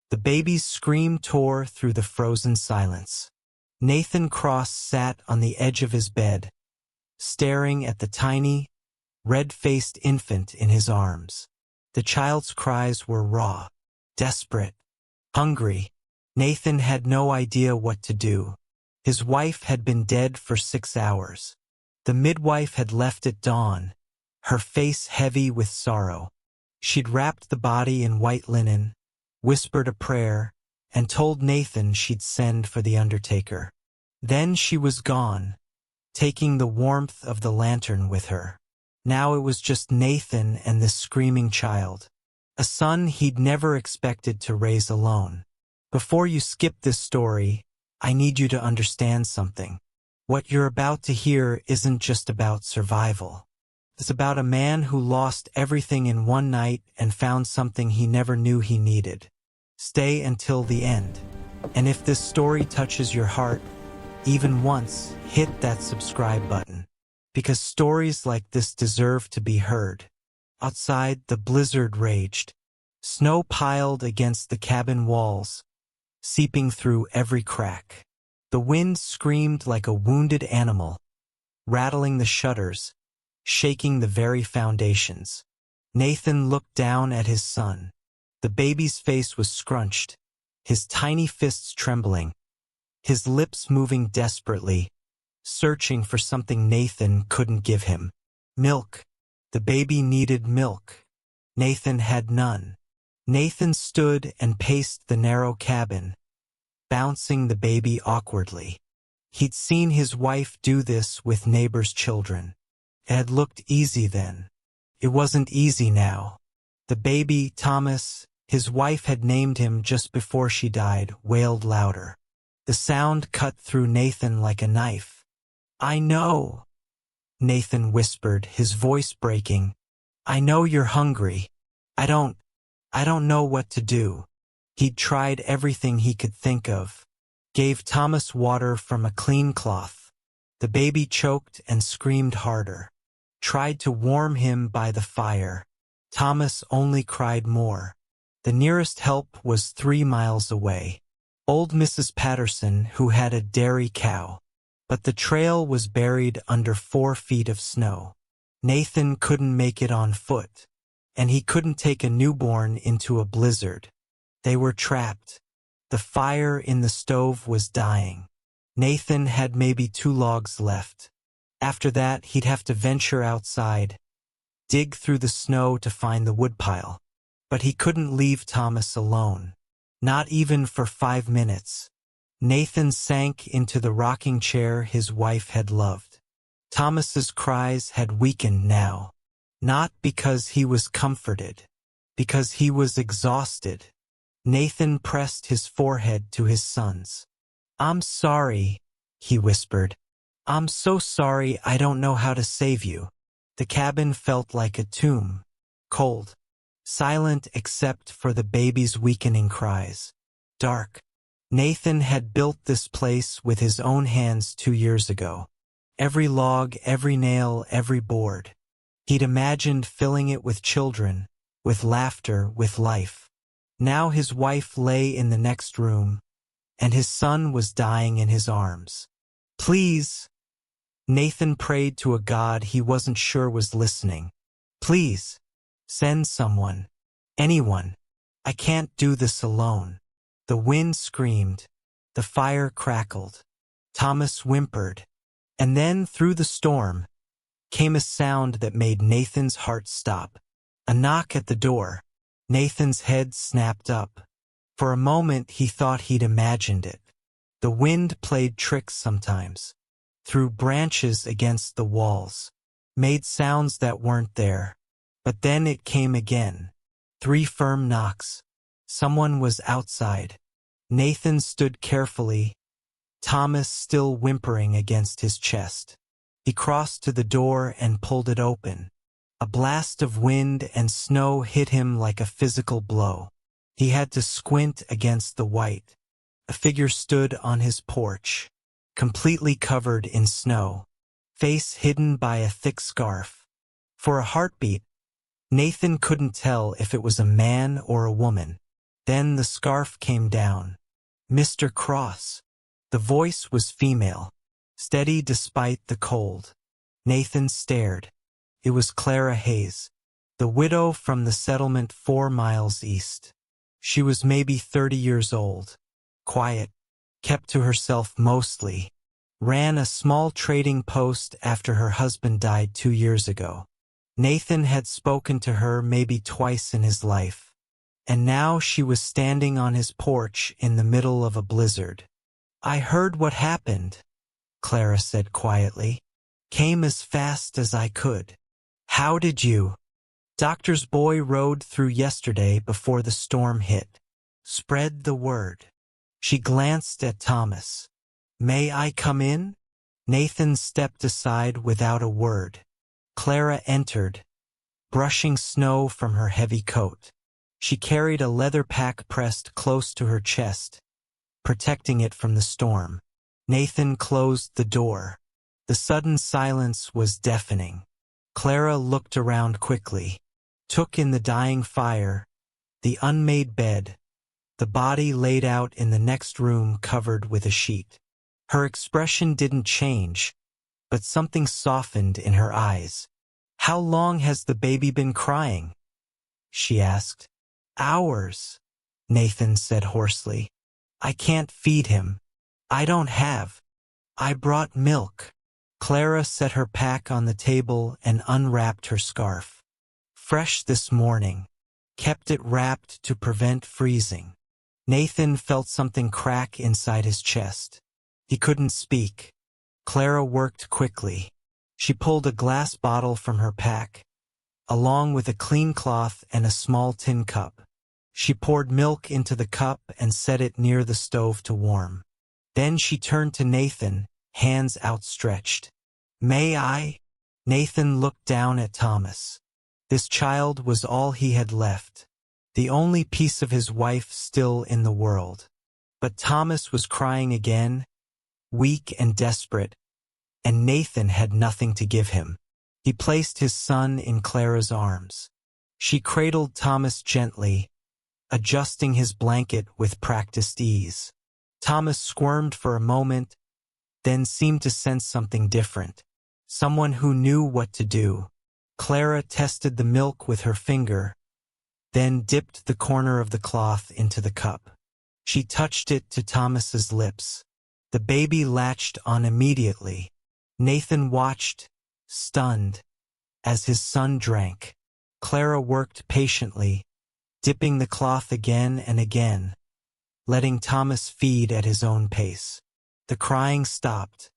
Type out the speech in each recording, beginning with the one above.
The baby's scream tore through the frozen silence. Nathan Cross sat on the edge of his bed, staring at the tiny, red-faced infant in his arms. The child's cries were raw, desperate, hungry. Nathan had no idea what to do. His wife had been dead for 6 hours. The midwife had left at dawn, her face heavy with sorrow. She'd wrapped the body in white linen, whispered a prayer, and told Nathan she'd send for the undertaker. Then she was gone, taking the warmth of the lantern with her. Now it was just Nathan and this screaming child, a son he'd never expected to raise alone. Before you skip this story, I need you to understand something. What you're about to hear isn't just about survival. It's about a man who lost everything in one night and found something he never knew he needed. Stay until the end. And if this story touches your heart, even once, hit that subscribe button. Because stories like this deserve to be heard. Outside, the blizzard raged. Snow piled against the cabin walls, seeping through every crack. The wind screamed like a wounded animal, rattling the shutters, shaking the very foundations. Nathan looked down at his son. The baby's face was scrunched, his tiny fists trembling, his lips moving desperately, searching for something Nathan couldn't give him. Milk. The baby needed milk. Nathan had none. Nathan stood and paced the narrow cabin, bouncing the baby awkwardly. He'd seen his wife do this with neighbors' children. It had looked easy then. It wasn't easy now. The baby, Thomas, his wife had named him just before she died, wailed louder. The sound cut through Nathan like a knife. "I know," Nathan whispered, his voice breaking. "I know you're hungry. I don't know what to do." He'd tried everything he could think of. Gave Thomas water from a clean cloth. The baby choked and screamed harder. Tried to warm him by the fire. Thomas only cried more. The nearest help was 3 miles away. Old Mrs. Patterson, who had a dairy cow. But the trail was buried under 4 feet of snow. Nathan couldn't make it on foot. And he couldn't take a newborn into a blizzard. They were trapped. The fire in the stove was dying. Nathan had maybe 2 logs left. After that, he'd have to venture outside, dig through the snow to find the woodpile. But he couldn't leave Thomas alone. Not even for 5 minutes. Nathan sank into the rocking chair his wife had loved. Thomas's cries had weakened now. Not because he was comforted, because he was exhausted. Nathan pressed his forehead to his son's. "I'm sorry," he whispered. "I'm so sorry, I don't know how to save you." The cabin felt like a tomb, cold, silent except for the baby's weakening cries. Dark. Nathan had built this place with his own hands 2 years ago. Every log, every nail, every board. He'd imagined filling it with children, with laughter, with life. Now his wife lay in the next room, and his son was dying in his arms. "Please," Nathan prayed to a God he wasn't sure was listening. "Please, send someone. Anyone. I can't do this alone." The wind screamed. The fire crackled. Thomas whimpered. And then, through the storm, came a sound that made Nathan's heart stop. A knock at the door. Nathan's head snapped up. For a moment he thought he'd imagined it. The wind played tricks sometimes. Threw branches against the walls. Made sounds that weren't there. But then it came again. 3 firm knocks. Someone was outside. Nathan stood carefully, Thomas still whimpering against his chest. He crossed to the door and pulled it open. A blast of wind and snow hit him like a physical blow. He had to squint against the white. A figure stood on his porch, completely covered in snow, face hidden by a thick scarf. For a heartbeat, Nathan couldn't tell if it was a man or a woman. Then the scarf came down. Mr. Cross. The voice was female, steady despite the cold. Nathan stared. It was Clara Hayes, the widow from the settlement 4 miles east. She was maybe 30 years old, quiet, kept to herself mostly, ran a small trading post after her husband died 2 years ago. Nathan had spoken to her maybe twice in his life, and now she was standing on his porch in the middle of a blizzard. "I heard what happened," Clara said quietly. "Came as fast as I could." "How did you?" "Doctor's boy rode through yesterday before the storm hit. Spread the word." She glanced at Thomas. "May I come in?" Nathan stepped aside without a word. Clara entered, brushing snow from her heavy coat. She carried a leather pack pressed close to her chest, protecting it from the storm. Nathan closed the door. The sudden silence was deafening. Clara looked around quickly, took in the dying fire, the unmade bed, the body laid out in the next room covered with a sheet. Her expression didn't change, but something softened in her eyes. "How long has the baby been crying?" she asked. "Hours," Nathan said hoarsely. "I can't feed him. I don't have. I brought milk." Clara set her pack on the table and unwrapped her scarf. "Fresh this morning. Kept it wrapped to prevent freezing." Nathan felt something crack inside his chest. He couldn't speak. Clara worked quickly. She pulled a glass bottle from her pack, along with a clean cloth and a small tin cup. She poured milk into the cup and set it near the stove to warm. Then she turned to Nathan, hands outstretched. "May I?" Nathan looked down at Thomas. This child was all he had left, the only piece of his wife still in the world. But Thomas was crying again, weak and desperate, and Nathan had nothing to give him. He placed his son in Clara's arms. She cradled Thomas gently, adjusting his blanket with practiced ease. Thomas squirmed for a moment, then seemed to sense something different, someone who knew what to do. Clara tested the milk with her finger, then dipped the corner of the cloth into the cup. She touched it to Thomas's lips. The baby latched on immediately. Nathan watched, stunned, as his son drank. Clara worked patiently, dipping the cloth again and again, letting Thomas feed at his own pace. The crying stopped.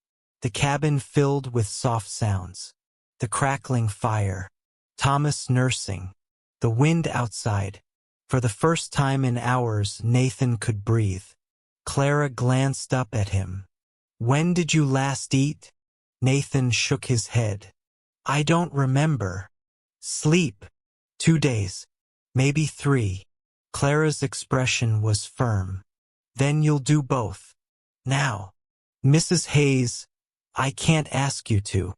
The cabin filled with soft sounds. The crackling fire. Thomas nursing. The wind outside. For the first time in hours, Nathan could breathe. Clara glanced up at him. "When did you last eat?" Nathan shook his head. "I don't remember." "Sleep." 2 days. Maybe 3. Clara's expression was firm. "Then you'll do both. Now." "Mrs. Hayes, I can't ask you to."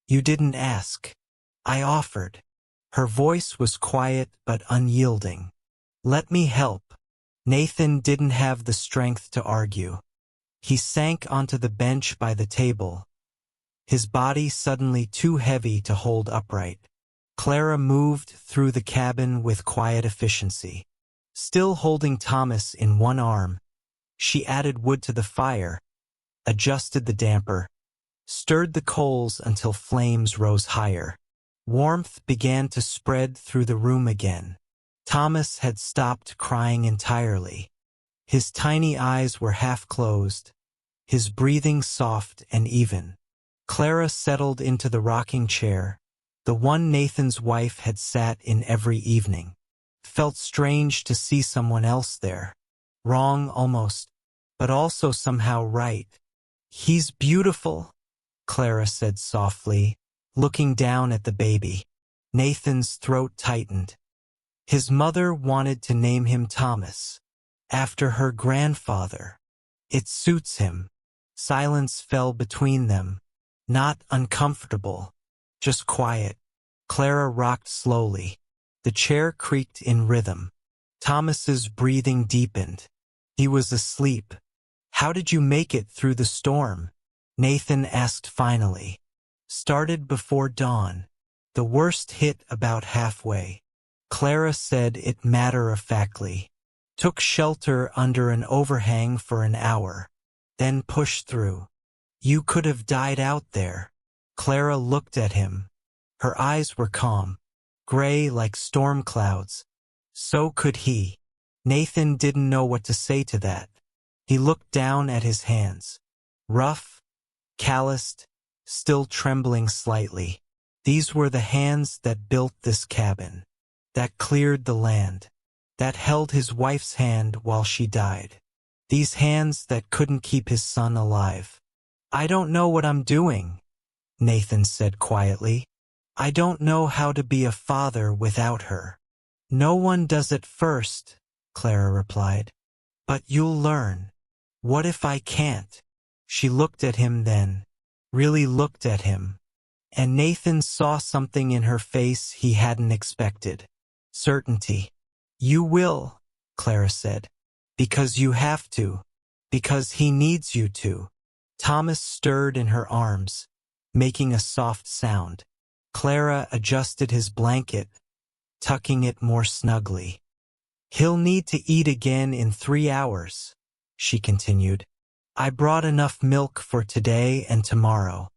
"You didn't ask. I offered." Her voice was quiet but unyielding. "Let me help." Nathan didn't have the strength to argue. He sank onto the bench by the table, his body suddenly too heavy to hold upright. Clara moved through the cabin with quiet efficiency. Still holding Thomas in one arm, she added wood to the fire, adjusted the damper, stirred the coals until flames rose higher. Warmth began to spread through the room again. Thomas had stopped crying entirely. His tiny eyes were half closed, his breathing soft and even. Clara settled into the rocking chair, the one Nathan's wife had sat in every evening. Felt strange to see someone else there. Wrong almost, but also somehow right. "He's beautiful," Clara said softly, looking down at the baby. Nathan's throat tightened. His mother wanted to name him Thomas, after her grandfather. It suits him. Silence fell between them. Not uncomfortable, just quiet. Clara rocked slowly. The chair creaked in rhythm. Thomas's breathing deepened. He was asleep. How did you make it through the storm? Nathan asked finally. Started before dawn. The worst hit about halfway. Clara said it matter-of-factly. Took shelter under an overhang for an hour. Then pushed through. You could have died out there. Clara looked at him. Her eyes were calm, gray like storm clouds. So could he. Nathan didn't know what to say to that. He looked down at his hands. Rough, calloused, still trembling slightly. These were the hands that built this cabin, that cleared the land, that held his wife's hand while she died. These hands that couldn't keep his son alive. I don't know what I'm doing, Nathan said quietly. I don't know how to be a father without her. No one does at first, Clara replied. But you'll learn. What if I can't? She looked at him then, really looked at him. And Nathan saw something in her face he hadn't expected. Certainty. You will, Clara said. Because you have to. Because he needs you to. Thomas stirred in her arms, making a soft sound. Clara adjusted his blanket, tucking it more snugly. He'll need to eat again in 3 hours, she continued. I brought enough milk for today and tomorrow.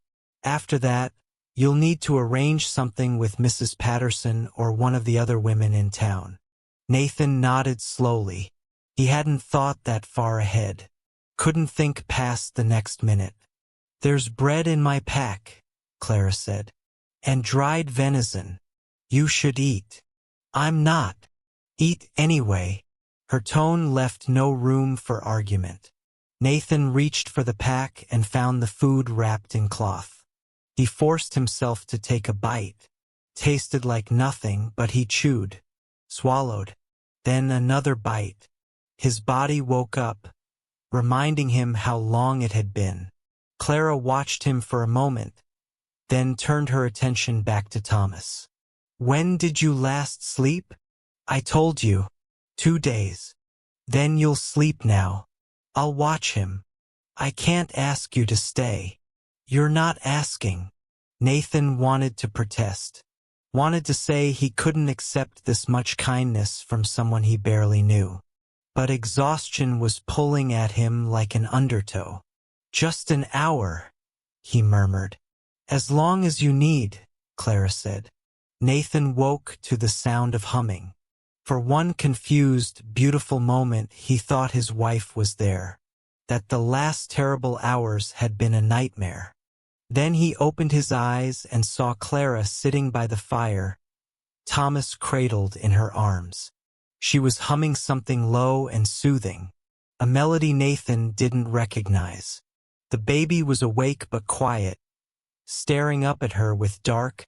After that, you'll need to arrange something with Mrs. Patterson or one of the other women in town. Nathan nodded slowly. He hadn't thought that far ahead. Couldn't think past the next minute. There's bread in my pack, Clara said. And dried venison. You should eat. I'm not. Eat anyway. Her tone left no room for argument. Nathan reached for the pack and found the food wrapped in cloth. He forced himself to take a bite. Tasted like nothing, but he chewed, swallowed, then another bite. His body woke up, reminding him how long it had been. Clara watched him for a moment, then turned her attention back to Thomas. When did you last sleep? I told you. 2 days. Then you'll sleep now. I'll watch him. I can't ask you to stay. You're not asking. Nathan wanted to protest. Wanted to say he couldn't accept this much kindness from someone he barely knew. But exhaustion was pulling at him like an undertow. Just an hour, he murmured. As long as you need, Clara said. Nathan woke to the sound of humming. For one confused, beautiful moment he thought his wife was there, that the last terrible hours had been a nightmare. Then he opened his eyes and saw Clara sitting by the fire, Thomas cradled in her arms. She was humming something low and soothing, a melody Nathan didn't recognize. The baby was awake but quiet, staring up at her with dark,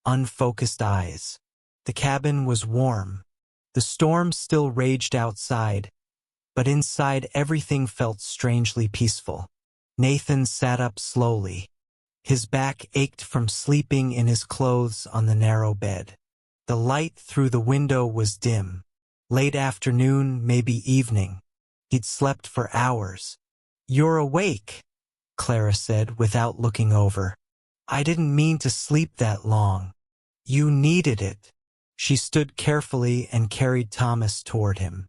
unfocused eyes. The cabin was warm. The storm still raged outside, but inside everything felt strangely peaceful. Nathan sat up slowly. His back ached from sleeping in his clothes on the narrow bed. The light through the window was dim. Late afternoon, maybe evening. He'd slept for hours. You're awake, Clara said without looking over. I didn't mean to sleep that long. You needed it. She stood carefully and carried Thomas toward him.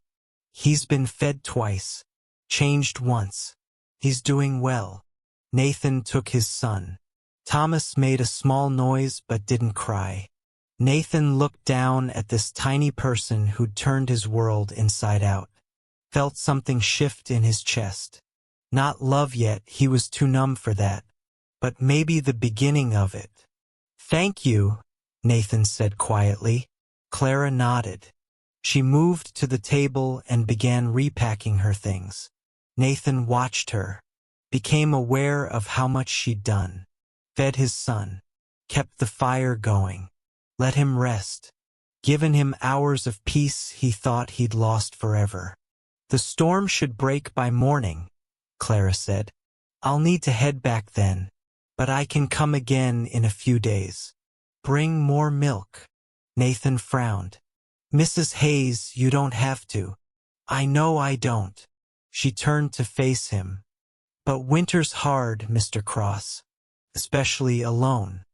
He's been fed twice, changed once. He's doing well. Nathan took his son. Thomas made a small noise but didn't cry. Nathan looked down at this tiny person who'd turned his world inside out. Felt something shift in his chest. Not love yet, he was too numb for that. But maybe the beginning of it. Thank you, Nathan said quietly. Clara nodded. She moved to the table and began repacking her things. Nathan watched her, became aware of how much she'd done. Fed his son, kept the fire going, let him rest, given him hours of peace he thought he'd lost forever. The storm should break by morning, Clara said. I'll need to head back then, but I can come again in a few days. Bring more milk. Nathan frowned. "Mrs. Hayes, you don't have to." "I know I don't." She turned to face him. "But winter's hard, Mr. Cross. Especially alone.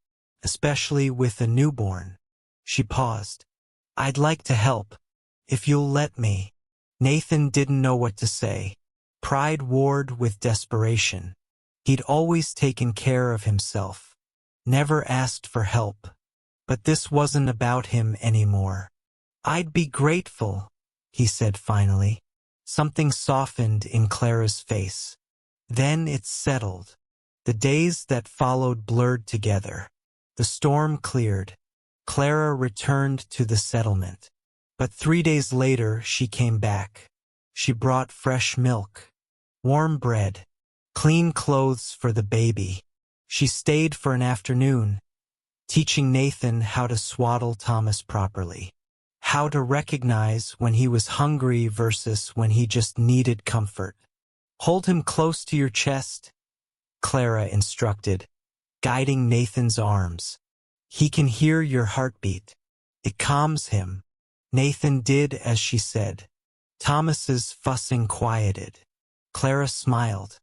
Especially with a newborn." She paused. "I'd like to help, if you'll let me." Nathan didn't know what to say. Pride warred with desperation. He'd always taken care of himself, never asked for help. But this wasn't about him anymore. "I'd be grateful," he said finally. Something softened in Clara's face. Then it settled. The days that followed blurred together. The storm cleared. Clara returned to the settlement. But 3 days later she came back. She brought fresh milk, warm bread, clean clothes for the baby. She stayed for an afternoon, teaching Nathan how to swaddle Thomas properly, how to recognize when he was hungry versus when he just needed comfort. "Hold him close to your chest," Clara instructed, guiding Nathan's arms. "He can hear your heartbeat. It calms him." Nathan did as she said. Thomas's fussing quieted. Clara smiled.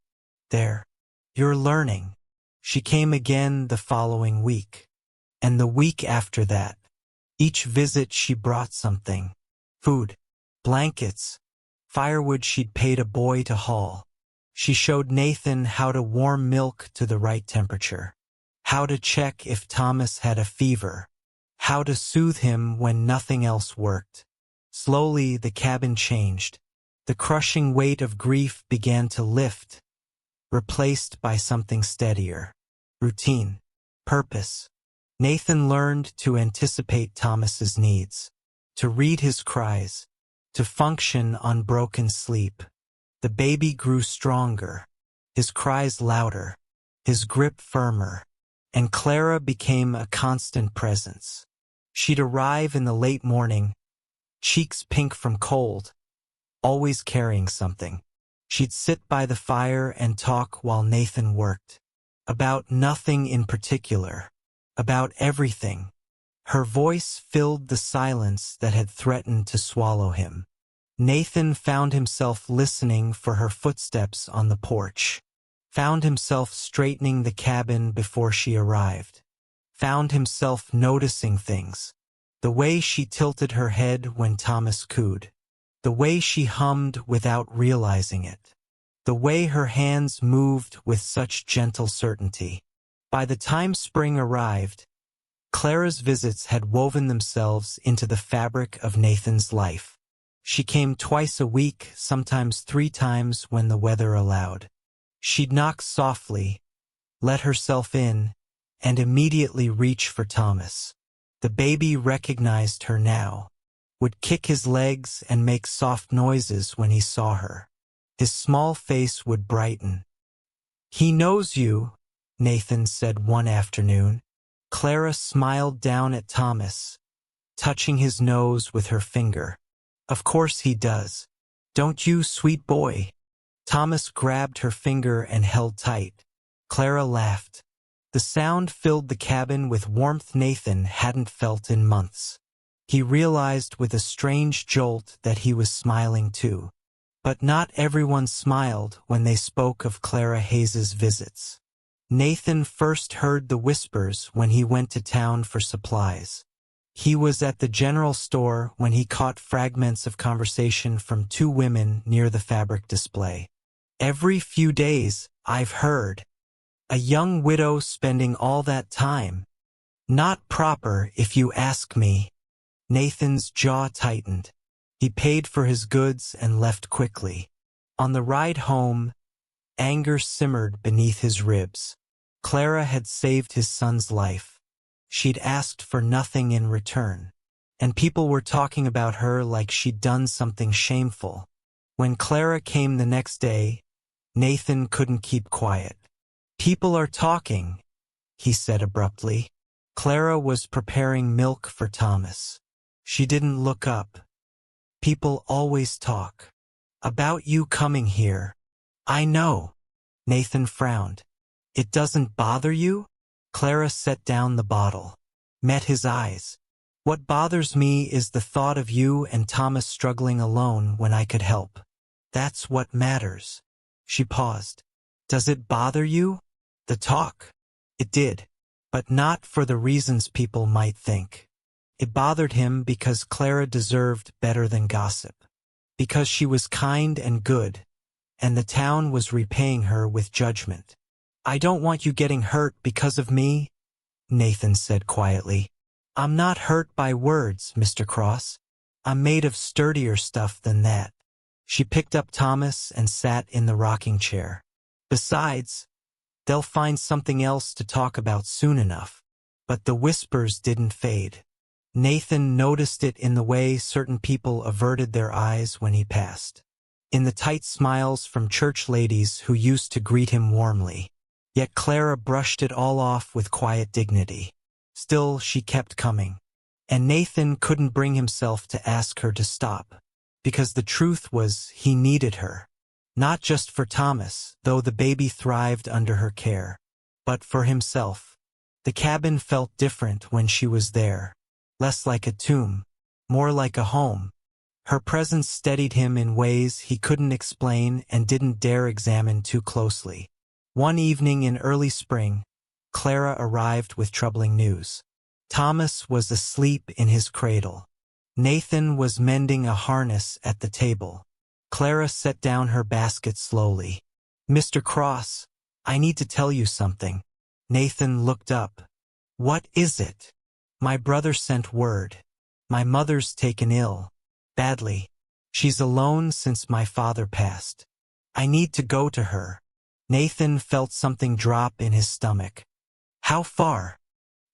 "There, you're learning." She came again the following week, and the week after that. Each visit she brought something: food, blankets, firewood she'd paid a boy to haul. She showed Nathan how to warm milk to the right temperature, how to check if Thomas had a fever, how to soothe him when nothing else worked. Slowly the cabin changed. The crushing weight of grief began to lift, replaced by something steadier. Routine, purpose. Nathan learned to anticipate Thomas's needs, to read his cries, to function on broken sleep. The baby grew stronger, his cries louder, his grip firmer, and Clara became a constant presence. She'd arrive in the late morning, cheeks pink from cold, always carrying something. She'd sit by the fire and talk while Nathan worked. About nothing in particular, about everything. Her voice filled the silence that had threatened to swallow him. Nathan found himself listening for her footsteps on the porch, found himself straightening the cabin before she arrived, found himself noticing things: the way she tilted her head when Thomas cooed, the way she hummed without realizing it, the way her hands moved with such gentle certainty. By the time spring arrived, Clara's visits had woven themselves into the fabric of Nathan's life. She came twice a week, sometimes 3 times when the weather allowed. She'd knock softly, let herself in, and immediately reach for Thomas. The baby recognized her now, would kick his legs and make soft noises when he saw her. His small face would brighten. "He knows you," Nathan said one afternoon. Clara smiled down at Thomas, touching his nose with her finger. "Of course he does. Don't you, sweet boy?" Thomas grabbed her finger and held tight. Clara laughed. The sound filled the cabin with warmth Nathan hadn't felt in months. He realized with a strange jolt that he was smiling too. But not everyone smiled when they spoke of Clara Hayes's visits. Nathan first heard the whispers when he went to town for supplies. He was at the general store when he caught fragments of conversation from 2 women near the fabric display. "Every few days, I've heard. A young widow spending all that time. Not proper, if you ask me." Nathan's jaw tightened. He paid for his goods and left quickly. On the ride home, anger simmered beneath his ribs. Clara had saved his son's life. She'd asked for nothing in return, and people were talking about her like she'd done something shameful. When Clara came the next day, Nathan couldn't keep quiet. "People are talking," he said abruptly. Clara was preparing milk for Thomas. She didn't look up. "People always talk. About you coming here." "I know." Nathan frowned. "It doesn't bother you?" Clara set down the bottle, met his eyes. What bothers me is the thought of you and Thomas struggling alone when I could help. That's what matters. She paused. Does it bother you? The talk? It did. But not for the reasons people might think. It bothered him because Clara deserved better than gossip. Because she was kind and good, and the town was repaying her with judgment. I don't want you getting hurt because of me, Nathan said quietly. I'm not hurt by words, Mr. Cross. I'm made of sturdier stuff than that. She picked up Thomas and sat in the rocking chair. Besides, they'll find something else to talk about soon enough. But the whispers didn't fade. Nathan noticed it in the way certain people averted their eyes when he passed. In the tight smiles from church ladies who used to greet him warmly. Yet Clara brushed it all off with quiet dignity. Still, she kept coming. And Nathan couldn't bring himself to ask her to stop. Because the truth was, he needed her. Not just for Thomas, though the baby thrived under her care, but for himself. The cabin felt different when she was there. Less like a tomb, more like a home. Her presence steadied him in ways he couldn't explain and didn't dare examine too closely. One evening in early spring, Clara arrived with troubling news. Thomas was asleep in his cradle. Nathan was mending a harness at the table. Clara set down her basket slowly. Mr. Cross, I need to tell you something. Nathan looked up. What is it? My brother sent word. My mother's taken ill. Badly. She's alone since my father passed. I need to go to her. Nathan felt something drop in his stomach. How far?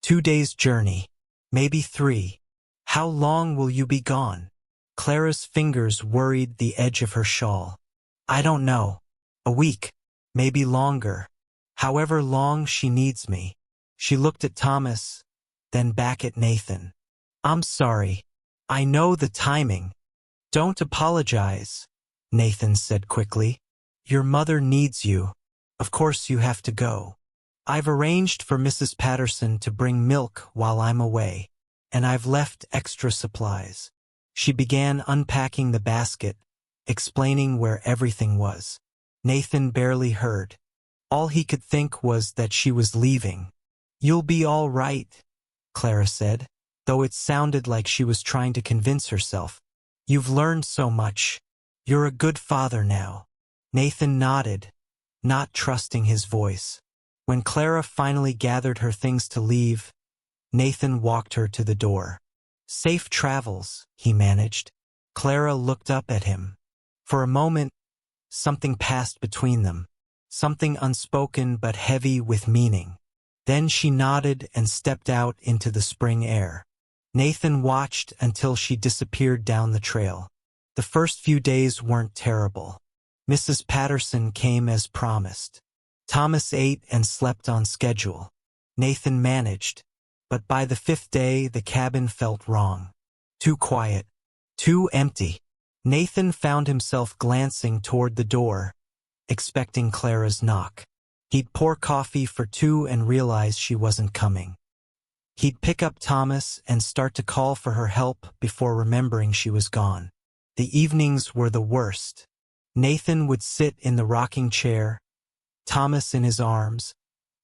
2 days' journey. Maybe 3. How long will you be gone? Clara's fingers worried the edge of her shawl. I don't know. A week. Maybe longer. However long she needs me. She looked at Thomas, then back at Nathan. I'm sorry. I know the timing. Don't apologize, Nathan said quickly. Your mother needs you. Of course you have to go. I've arranged for Mrs. Patterson to bring milk while I'm away, and I've left extra supplies. She began unpacking the basket, explaining where everything was. Nathan barely heard. All he could think was that she was leaving. You'll be all right, Clara said, though it sounded like she was trying to convince herself. You've learned so much. You're a good father now. Nathan nodded, not trusting his voice. When Clara finally gathered her things to leave, Nathan walked her to the door. Safe travels, he managed. Clara looked up at him. For a moment, something passed between them. Something unspoken but heavy with meaning. Then she nodded and stepped out into the spring air. Nathan watched until she disappeared down the trail. The first few days weren't terrible. Mrs. Patterson came as promised. Thomas ate and slept on schedule. Nathan managed, but by the 5th day the cabin felt wrong. Too quiet. Too empty. Nathan found himself glancing toward the door, expecting Clara's knock. He'd pour coffee for 2 and realize she wasn't coming. He'd pick up Thomas and start to call for her help before remembering she was gone. The evenings were the worst. Nathan would sit in the rocking chair, Thomas in his arms,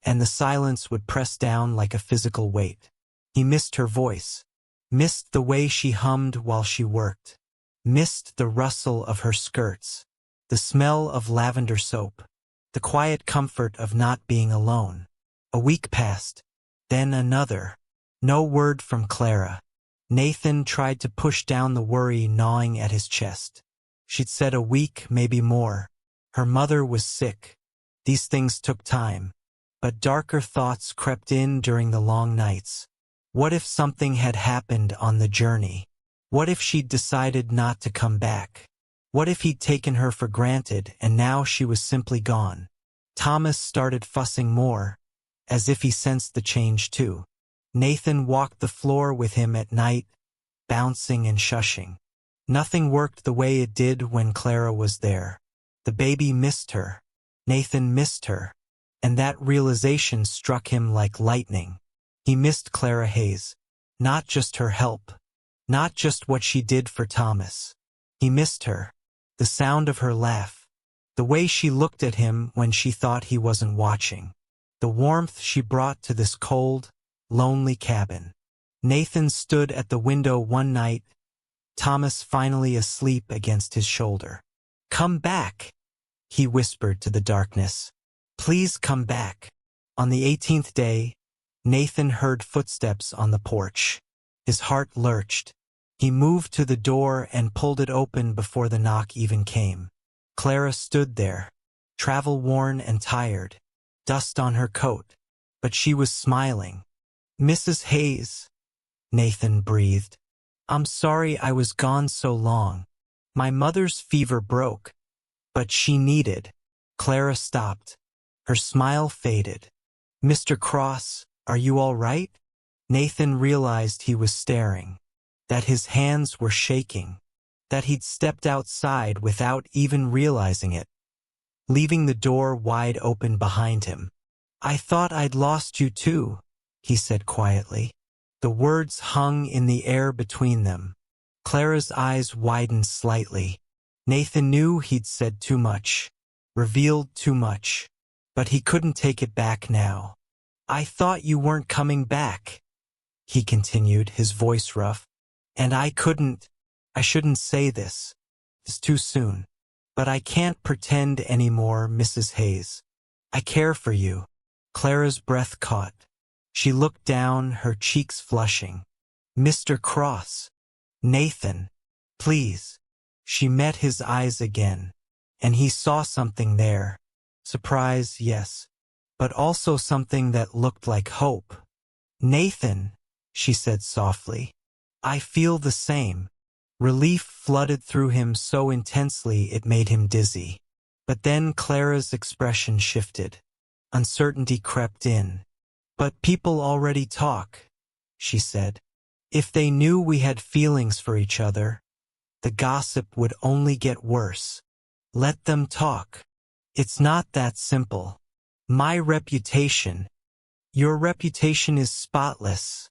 and the silence would press down like a physical weight. He missed her voice, missed the way she hummed while she worked, missed the rustle of her skirts, the smell of lavender soap, the quiet comfort of not being alone. A week passed, then another. No word from Clara. Nathan tried to push down the worry gnawing at his chest. She'd said a week, maybe more. Her mother was sick. These things took time. But darker thoughts crept in during the long nights. What if something had happened on the journey? What if she'd decided not to come back? What if he'd taken her for granted and now she was simply gone? Thomas started fussing more, as if he sensed the change too. Nathan walked the floor with him at night, bouncing and shushing. Nothing worked the way it did when Clara was there. The baby missed her. Nathan missed her. And that realization struck him like lightning. He missed Clara Hayes. Not just her help. Not just what she did for Thomas. He missed her. The sound of her laugh. The way she looked at him when she thought he wasn't watching. The warmth she brought to this cold, lonely cabin. Nathan stood at the window one night, Thomas finally asleep against his shoulder. "Come back," he whispered to the darkness. "Please come back." On the 18th day, Nathan heard footsteps on the porch. His heart lurched. He moved to the door and pulled it open before the knock even came. Clara stood there, travel-worn and tired, dust on her coat, but she was smiling. "Mrs. Hayes," Nathan breathed. "I'm sorry I was gone so long. My mother's fever broke, but she needed." Clara stopped. Her smile faded. "Mr. Cross, are you all right?" Nathan realized he was staring, that his hands were shaking, that he'd stepped outside without even realizing it, leaving the door wide open behind him. "I thought I'd lost you too," he said quietly. The words hung in the air between them. Clara's eyes widened slightly. Nathan knew he'd said too much, revealed too much, but he couldn't take it back now. "I thought you weren't coming back," he continued, his voice rough. "And I shouldn't say this. It's too soon. But I can't pretend anymore, Mrs. Hayes. I care for you." Clara's breath caught. She looked down, her cheeks flushing. "Mr. Cross. Nathan. Please." She met his eyes again, and he saw something there. Surprise, yes, but also something that looked like hope. "Nathan," she said softly. "I feel the same." Relief flooded through him so intensely it made him dizzy. But then Clara's expression shifted. Uncertainty crept in. "But people already talk," she said. "If they knew we had feelings for each other, the gossip would only get worse. Let them talk. It's not that simple. My reputation—" "Your reputation is spotless,"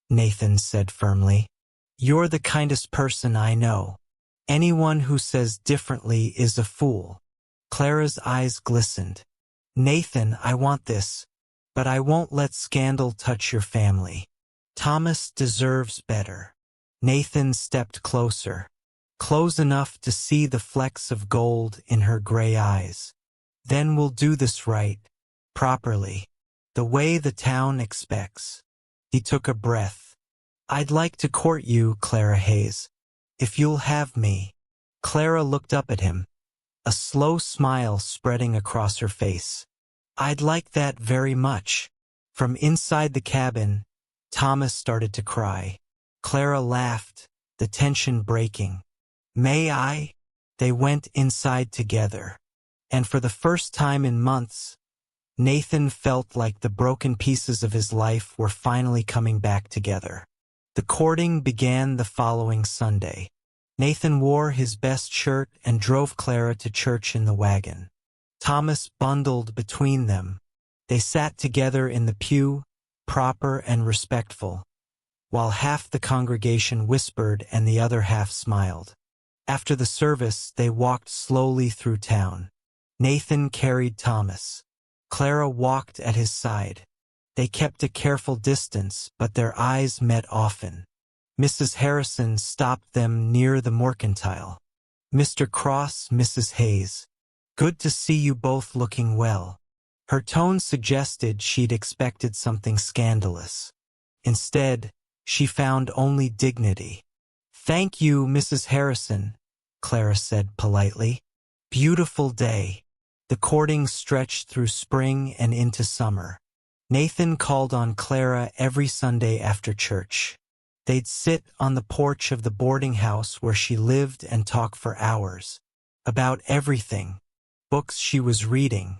Nathan said firmly. "You're the kindest person I know. Anyone who says differently is a fool." Clara's eyes glistened. "Nathan, I want this, but I won't let scandal touch your family. Thomas deserves better." Nathan stepped closer, close enough to see the flecks of gold in her gray eyes. "Then we'll do this right, properly, the way the town expects." He took a breath. "I'd like to court you, Clara Hayes, if you'll have me." Clara looked up at him, a slow smile spreading across her face. "I'd like that very much." From inside the cabin, Thomas started to cry. Clara laughed, the tension breaking. "May I?" They went inside together. And for the first time in months, Nathan felt like the broken pieces of his life were finally coming back together. The courting began the following Sunday. Nathan wore his best shirt and drove Clara to church in the wagon. Thomas bundled between them. They sat together in the pew, proper and respectful, while half the congregation whispered and the other half smiled. After the service, they walked slowly through town. Nathan carried Thomas. Clara walked at his side. They kept a careful distance, but their eyes met often. Mrs. Harrison stopped them near the mercantile. "Mr. Cross, Mrs. Hayes. Good to see you both looking well." Her tone suggested she'd expected something scandalous. Instead, she found only dignity. "Thank you, Mrs. Harrison," Clara said politely. "Beautiful day." The courting stretched through spring and into summer. Nathan called on Clara every Sunday after church. They'd sit on the porch of the boarding house where she lived and talk for hours. About everything. Books she was reading.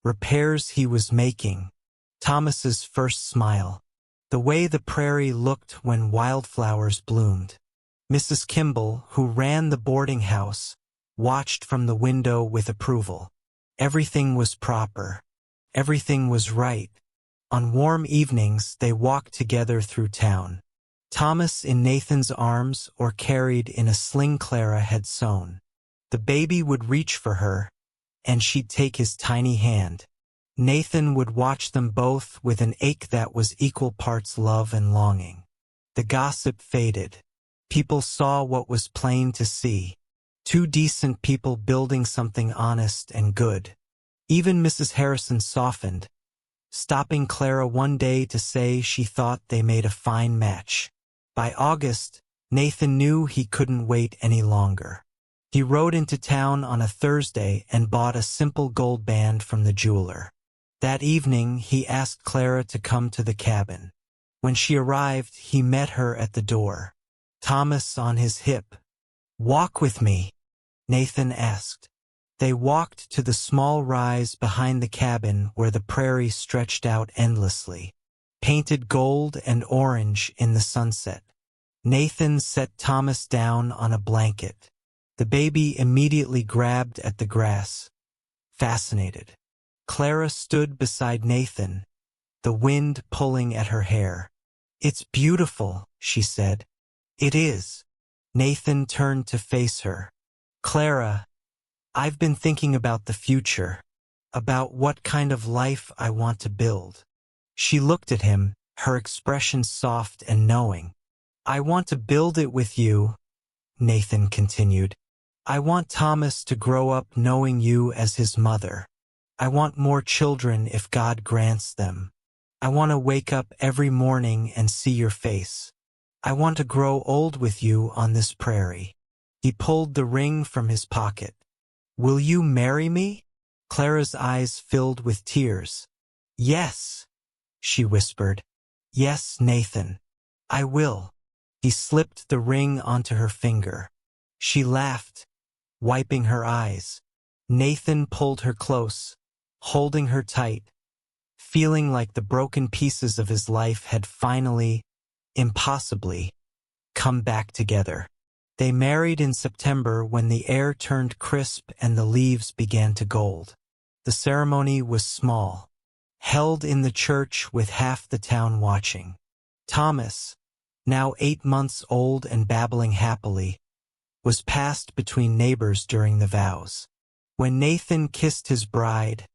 Repairs he was making. Thomas's first smile. The way the prairie looked when wildflowers bloomed. Mrs. Kimball, who ran the boarding house, watched from the window with approval. Everything was proper. Everything was right. On warm evenings, they walked together through town. Thomas in Nathan's arms or carried in a sling Clara had sewn. The baby would reach for her, and she'd take his tiny hand. Nathan would watch them both with an ache that was equal parts love and longing. The gossip faded. People saw what was plain to see. Two decent people building something honest and good. Even Mrs. Harrison softened, stopping Clara one day to say she thought they made a fine match. By August, Nathan knew he couldn't wait any longer. He rode into town on a Thursday and bought a simple gold band from the jeweler. That evening, he asked Clara to come to the cabin. When she arrived, he met her at the door, Thomas on his hip. "Walk with me," Nathan asked. They walked to the small rise behind the cabin where the prairie stretched out endlessly, painted gold and orange in the sunset. Nathan set Thomas down on a blanket. The baby immediately grabbed at the grass, fascinated. Clara stood beside Nathan, the wind pulling at her hair. "It's beautiful," she said. "It is." Nathan turned to face her. "Clara, I've been thinking about the future, about what kind of life I want to build." She looked at him, her expression soft and knowing. "I want to build it with you," Nathan continued. "I want Thomas to grow up knowing you as his mother. I want more children if God grants them. I want to wake up every morning and see your face. I want to grow old with you on this prairie." He pulled the ring from his pocket. "Will you marry me?" Clara's eyes filled with tears. "Yes," she whispered. "Yes, Nathan, I will." He slipped the ring onto her finger. She laughed, wiping her eyes. Nathan pulled her close, holding her tight, feeling like the broken pieces of his life had finally, impossibly, come back together. They married in September when the air turned crisp and the leaves began to gold. The ceremony was small, held in the church with half the town watching. Thomas, now 8 months old and babbling happily, was passed between neighbors during the vows. When Nathan kissed his bride,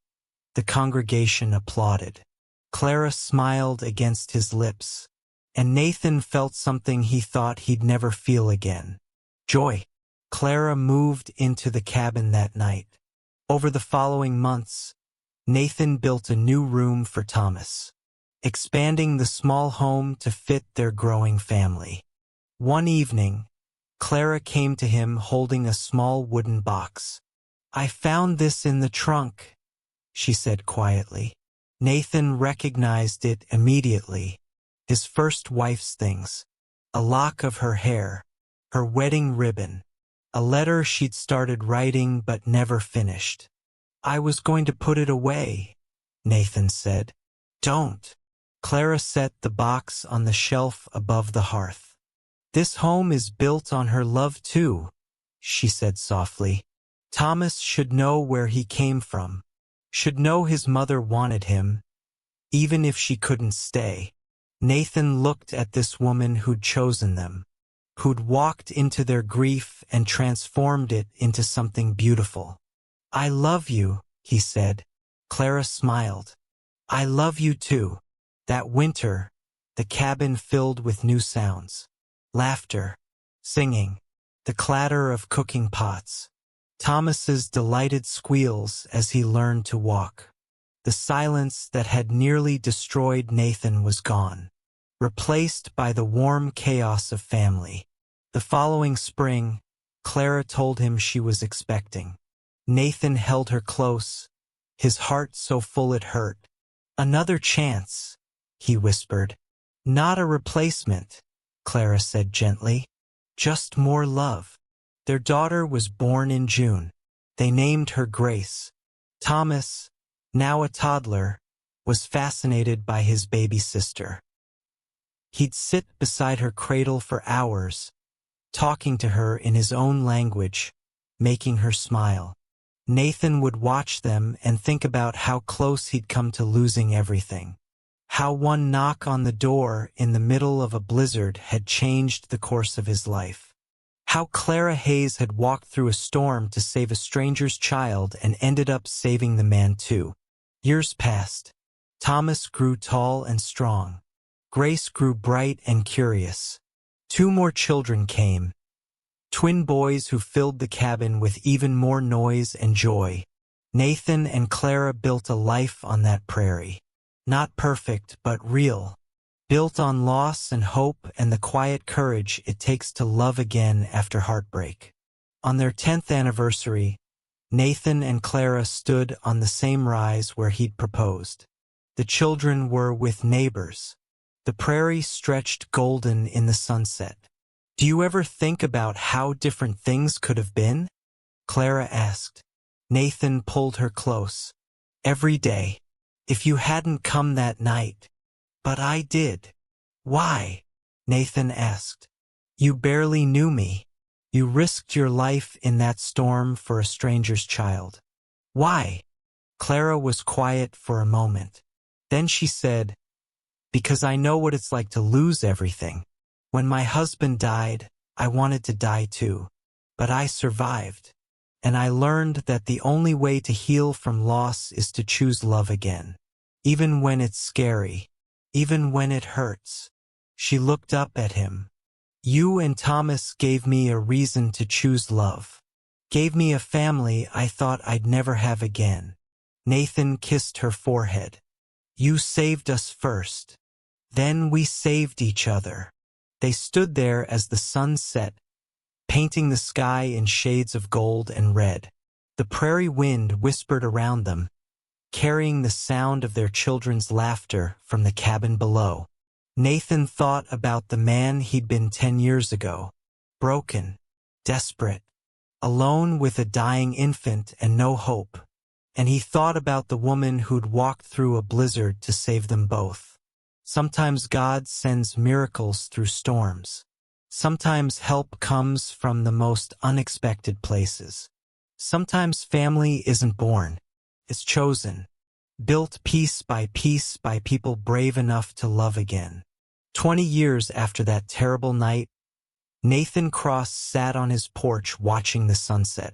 the congregation applauded. Clara smiled against his lips, and Nathan felt something he thought he'd never feel again. Joy. Clara moved into the cabin that night. Over the following months, Nathan built a new room for Thomas, expanding the small home to fit their growing family. One evening, Clara came to him holding a small wooden box. "I found this in the trunk," she said quietly. Nathan recognized it immediately. His first wife's things. A lock of her hair, her wedding ribbon, a letter she'd started writing but never finished. "I was going to put it away," Nathan said. "Don't." Clara set the box on the shelf above the hearth. "This home is built on her love too," she said softly. "Thomas should know where he came from, should know his mother wanted him, even if she couldn't stay." Nathan looked at this woman who'd chosen them, who'd walked into their grief and transformed it into something beautiful. "I love you," he said. Clara smiled. "I love you too." That winter, the cabin filled with new sounds. Laughter, singing, the clatter of cooking pots. Thomas's delighted squeals as he learned to walk. The silence that had nearly destroyed Nathan was gone, replaced by the warm chaos of family. The following spring, Clara told him she was expecting. Nathan held her close, his heart so full it hurt. "Another chance," he whispered. "Not a replacement," Clara said gently. "Just more love." Their daughter was born in June. They named her Grace. Thomas, now a toddler, was fascinated by his baby sister. He'd sit beside her cradle for hours, talking to her in his own language, making her smile. Nathan would watch them and think about how close he'd come to losing everything. How one knock on the door in the middle of a blizzard had changed the course of his life. How Clara Hayes had walked through a storm to save a stranger's child and ended up saving the man too. Years passed. Thomas grew tall and strong. Grace grew bright and curious. 2 more children came. Twin boys who filled the cabin with even more noise and joy. Nathan and Clara built a life on that prairie. Not perfect, but real. Built on loss and hope and the quiet courage it takes to love again after heartbreak. On their 10th anniversary, Nathan and Clara stood on the same rise where he'd proposed. The children were with neighbors. The prairie stretched golden in the sunset. Do you ever think about how different things could have been? Clara asked. Nathan pulled her close. Every day. If you hadn't come that night. But I did. Why? Nathan asked. You barely knew me. You risked your life in that storm for a stranger's child. Why? Clara was quiet for a moment. Then she said, because I know what it's like to lose everything. When my husband died, I wanted to die too. But I survived. And I learned that the only way to heal from loss is to choose love again. Even when it's scary. Even when it hurts. She looked up at him. You and Thomas gave me a reason to choose love. Gave me a family I thought I'd never have again. Nathan kissed her forehead. You saved us first. Then we saved each other. They stood there as the sun set, painting the sky in shades of gold and red. The prairie wind whispered around them, carrying the sound of their children's laughter from the cabin below. Nathan thought about the man he'd been 10 years ago, broken, desperate, alone with a dying infant and no hope. And he thought about the woman who'd walked through a blizzard to save them both. Sometimes God sends miracles through storms. Sometimes help comes from the most unexpected places. Sometimes family isn't born. It's chosen, built piece by people brave enough to love again. 20 years after that terrible night, Nathan Cross sat on his porch watching the sunset.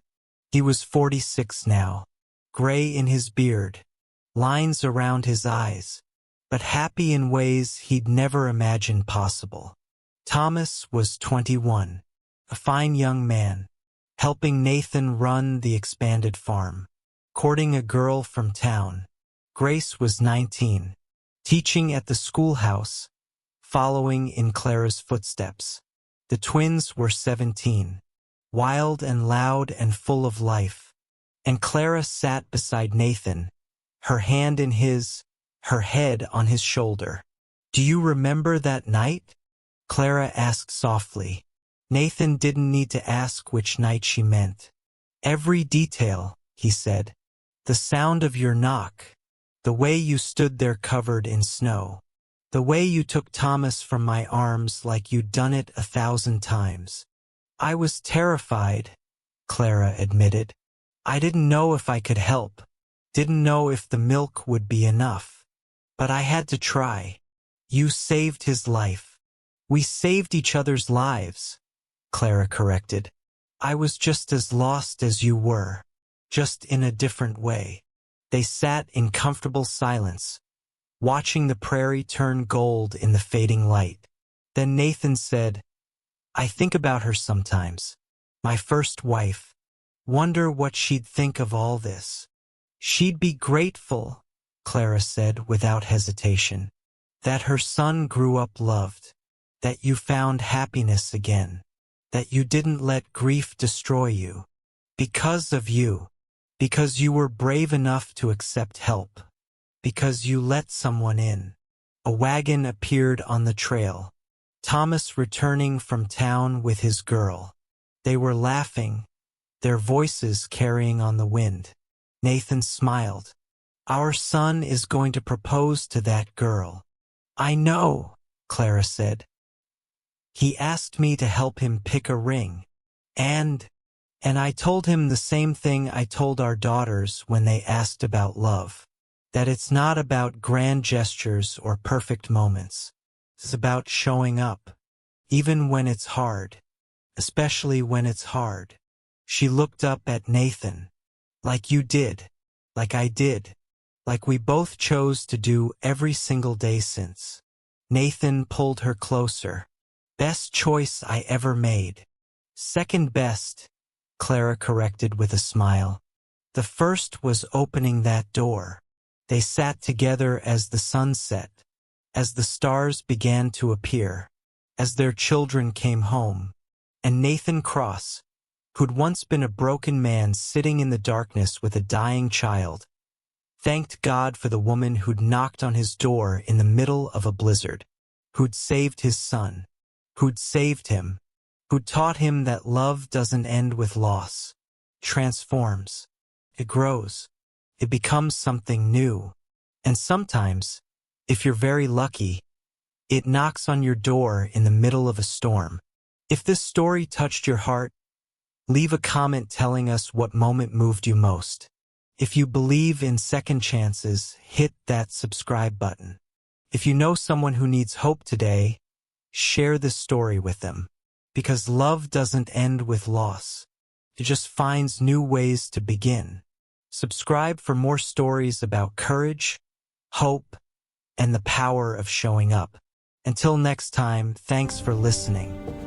He was 46 now, gray in his beard, lines around his eyes, but happy in ways he'd never imagined possible. Thomas was 21, a fine young man, helping Nathan run the expanded farm, courting a girl from town. Grace was 19, teaching at the schoolhouse, following in Clara's footsteps. The twins were 17, wild and loud and full of life. And Clara sat beside Nathan, her hand in his, her head on his shoulder. Do you remember that night? Clara asked softly. Nathan didn't need to ask which night she meant. Every detail, he said. The sound of your knock. The way you stood there covered in snow. The way you took Thomas from my arms like you'd done it 1,000 times. I was terrified, Clara admitted. I didn't know if I could help. Didn't know if the milk would be enough. But I had to try. You saved his life. We saved each other's lives, Clara corrected. I was just as lost as you were, just in a different way. They sat in comfortable silence, watching the prairie turn gold in the fading light. Then Nathan said, I think about her sometimes. My first wife. Wonder what she'd think of all this. She'd be grateful, Clara said without hesitation, that her son grew up loved, that you found happiness again, that you didn't let grief destroy you. Because of you. Because you were brave enough to accept help. Because you let someone in. A wagon appeared on the trail. Thomas returning from town with his girl. They were laughing, their voices carrying on the wind. Nathan smiled. Our son is going to propose to that girl. I know, Clara said. He asked me to help him pick a ring. And I told him the same thing I told our daughters when they asked about love. that it's not about grand gestures or perfect moments. It's about showing up, even when it's hard, especially when it's hard. She looked up at Nathan. Like you did, like I did, like we both chose to do every single day since. Nathan pulled her closer. Best choice I ever made. Second best, Clara corrected with a smile. The first was opening that door. They sat together as the sun set, as the stars began to appear, as their children came home, and Nathan Cross, who'd once been a broken man sitting in the darkness with a dying child, thanked God for the woman who'd knocked on his door in the middle of a blizzard, who'd saved his son, who'd saved him, who'd taught him that love doesn't end with loss, transforms, it grows, it becomes something new, and sometimes, if you're very lucky, it knocks on your door in the middle of a storm. If this story touched your heart, leave a comment telling us what moment moved you most. If you believe in second chances, hit that subscribe button. If you know someone who needs hope today, share this story with them. Because love doesn't end with loss. It just finds new ways to begin. Subscribe for more stories about courage, hope, and the power of showing up. Until next time, thanks for listening.